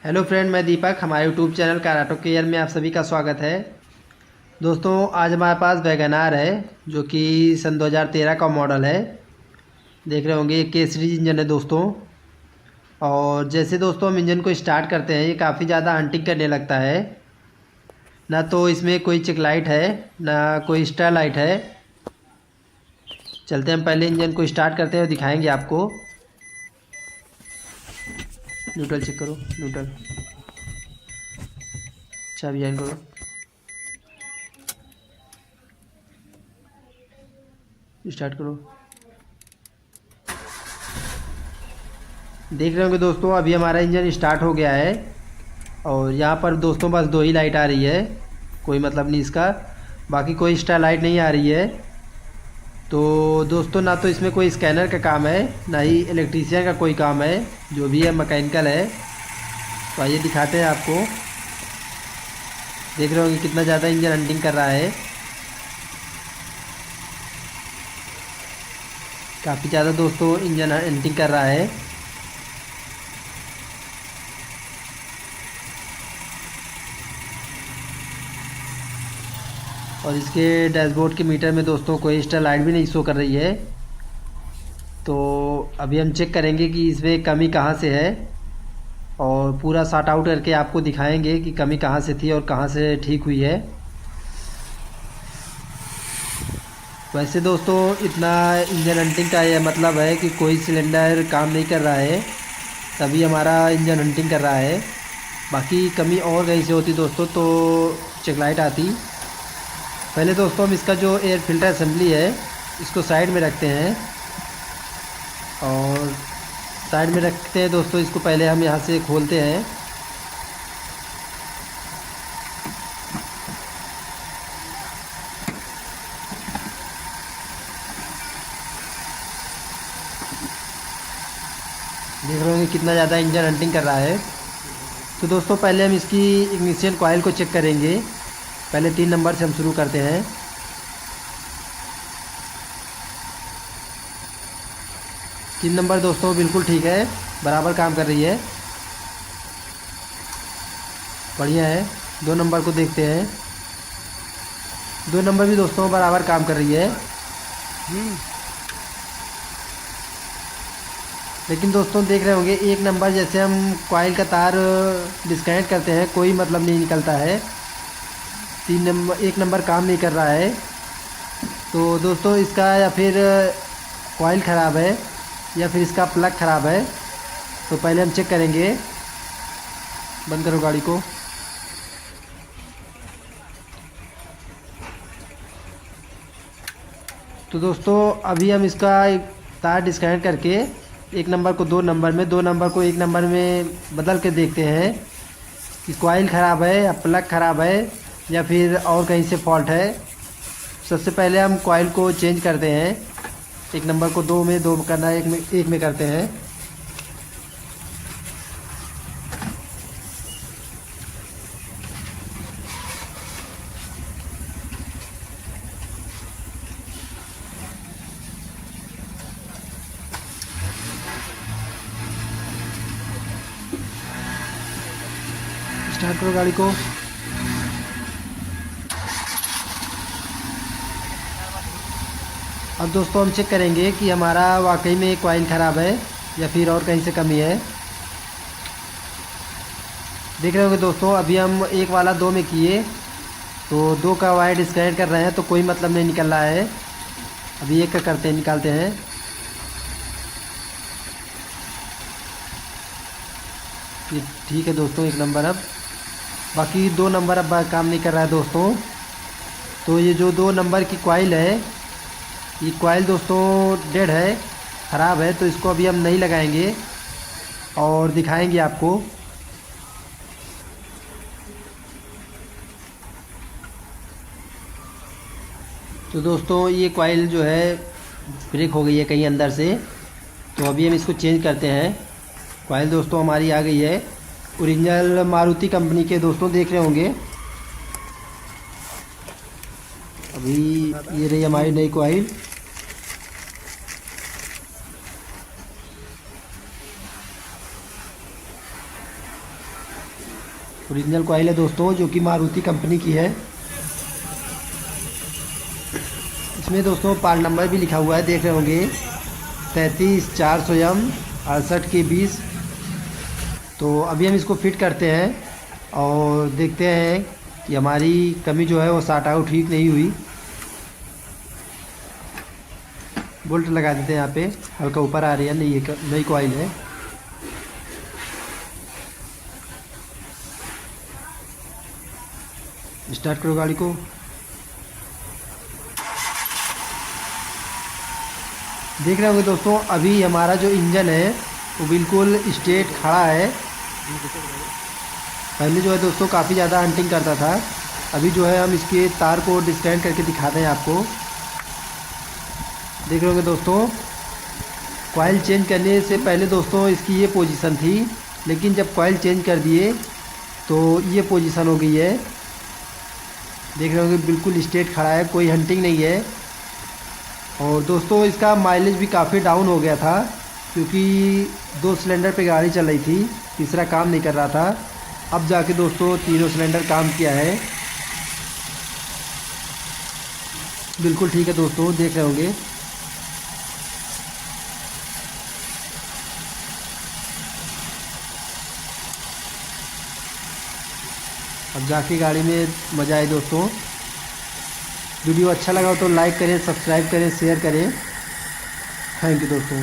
Hello friend, मैं दीपक। हमारे YouTube channel कराटो care में आप सभी का स्वागत है। दोस्तों, आज हमारे पास वैगनार है जो कि सन 2013 का मॉडल है। देख रहे होंगे, ये के सीरीज इंजन है दोस्तों। और जैसे दोस्तों हम इंजन को स्टार्ट करते हैं, ये काफ़ी ज़्यादा हंटिंग करने लगता है। ना तो इसमें कोई चेक लाइट है, ना कोई स्टार लाइट है। चलते हम पहले इंजन को स्टार्ट करते हैं और दिखाएंगे आपको। न्यूट्रल चेक करो, न्यूट्रल। चाबी ज्वाइन करो। स्टार्ट करो। देख रहे होंगे दोस्तों, अभी हमारा इंजन स्टार्ट हो गया है। और यहाँ पर दोस्तों बस दो ही लाइट आ रही है, कोई मतलब नहीं इसका। बाकी कोई स्टार लाइट नहीं आ रही है। तो दोस्तों, ना तो इसमें कोई स्कैनर का काम है, ना ही इलेक्ट्रीशियन का कोई काम है। जो भी है मैकेनिकल है। तो आइए दिखाते हैं आपको। देख रहे होंगे कितना ज़्यादा इंजन हंटिंग कर रहा है। काफ़ी ज़्यादा दोस्तों इंजन हंटिंग कर रहा है। और इसके डैशबोर्ड के मीटर में दोस्तों कोई स्टार लाइट भी नहीं शो कर रही है। तो अभी हम चेक करेंगे कि इसमें कमी कहाँ से है, और पूरा सॉर्ट आउट करके आपको दिखाएंगे कि कमी कहाँ से थी और कहाँ से ठीक हुई है। वैसे दोस्तों, इतना इंजन हंटिंग का ये मतलब है कि कोई सिलेंडर काम नहीं कर रहा है, तभी हमारा इंजन हंटिंग कर रहा है। बाकी कमी और कहीं से होती दोस्तों तो चेक लाइट आती। पहले दोस्तों हम इसका जो एयर फिल्टर असेंबली है, इसको साइड में रखते हैं। और साइड में रखते हैं दोस्तों, इसको पहले हम यहाँ से खोलते हैं। देख रहे होंगे कितना ज़्यादा इंजन हंटिंग कर रहा है। तो दोस्तों, पहले हम इसकी इग्निशन कॉइल को चेक करेंगे। पहले 3 नंबर से हम शुरू करते हैं। 3 नंबर दोस्तों बिल्कुल ठीक है, बराबर काम कर रही है, बढ़िया है। 2 नंबर को देखते हैं। 2 नंबर भी दोस्तों बराबर काम कर रही है। लेकिन दोस्तों देख रहे होंगे, 1 नंबर जैसे हम कॉइल का तार डिस्कनेक्ट करते हैं, कोई मतलब नहीं निकलता है। 1 नंबर काम नहीं कर रहा है। तो दोस्तों इसका या फिर कॉइल ख़राब है या फिर इसका प्लग ख़राब है। तो पहले हम चेक करेंगे। बंद करो गाड़ी को। तो दोस्तों अभी हम इसका एक तार डिस्कनेक्ट करके 1 नंबर को 2 नंबर में, 2 नंबर को 1 नंबर में बदल के देखते हैं कि कॉइल ख़राब है या प्लग ख़राब है या फिर और कहीं से फॉल्ट है। सबसे पहले हम कॉइल को चेंज करते हैं। 1 नंबर को 2 में 2 करना है, 1 में करते हैं। स्टार्ट करो गाड़ी को। अब दोस्तों हम चेक करेंगे कि हमारा वाकई में कॉइल ख़राब है या फिर और कहीं से कमी है। देख रहे होंगे दोस्तों, अभी हम 1 वाला 2 में किए तो 2 का वायर डिस्कनेक्ट कर रहे हैं, तो कोई मतलब नहीं निकल रहा है। अभी 1 का करते हैं, निकालते हैं। ये ठीक है दोस्तों, 1 नंबर। अब बाकी 2 नंबर अब काम नहीं कर रहा है दोस्तों। तो ये जो 2 नंबर की कॉइल है, ये कॉइल दोस्तों डेड है, ख़राब है। तो इसको अभी हम नहीं लगाएंगे और दिखाएंगे आपको। तो दोस्तों ये कॉइल जो है ब्रेक हो गई है कहीं अंदर से, तो अभी हम इसको चेंज करते हैं। कॉइल दोस्तों हमारी आ गई है। ओरिजिनल मारुति कंपनी के दोस्तों देख रहे होंगे। अभी ये रही हमारी नई कॉइल। ओरिजिनल कॉइल है दोस्तों, जो कि मारुति कंपनी की है। इसमें दोस्तों पार्ट नंबर भी लिखा हुआ है, देख रहे होंगे 33-400M 68K20। तो अभी हम इसको फिट करते हैं और देखते हैं कि हमारी कमी जो है वो साट आउट ठीक नहीं हुई। बोल्ट लगा देते हैं यहाँ पे, हल्का ऊपर आ रही है, नई कॉइल है। स्टार्ट करो गाड़ी को। देख रहे होंगे दोस्तों, अभी हमारा जो इंजन है वो बिल्कुल स्ट्रेट खड़ा है। पहले जो है दोस्तों काफ़ी ज़्यादा हंटिंग करता था, अभी जो है हम इसके तार को डिस्कनेक्ट करके दिखाते हैं आपको। देख रहे होंगे दोस्तों, कॉइल चेंज करने से पहले दोस्तों इसकी ये पोजीशन थी, लेकिन जब कॉइल चेंज कर दिए तो ये पोजीशन हो गई है। देख रहे होंगे बिल्कुल स्ट्रेट खड़ा है, कोई हंटिंग नहीं है। और दोस्तों इसका माइलेज भी काफ़ी डाउन हो गया था, क्योंकि 2 सिलेंडर पे गाड़ी चल रही थी, तीसरा काम नहीं कर रहा था। अब जाके दोस्तों तीनों सिलेंडर काम किया है, बिल्कुल ठीक है दोस्तों, देख रहे होंगे। अब जाके गाड़ी में मज़ा आए दोस्तों। वीडियो अच्छा लगा हो तो लाइक करें, सब्सक्राइब करें, शेयर करें। थैंक यू दोस्तों।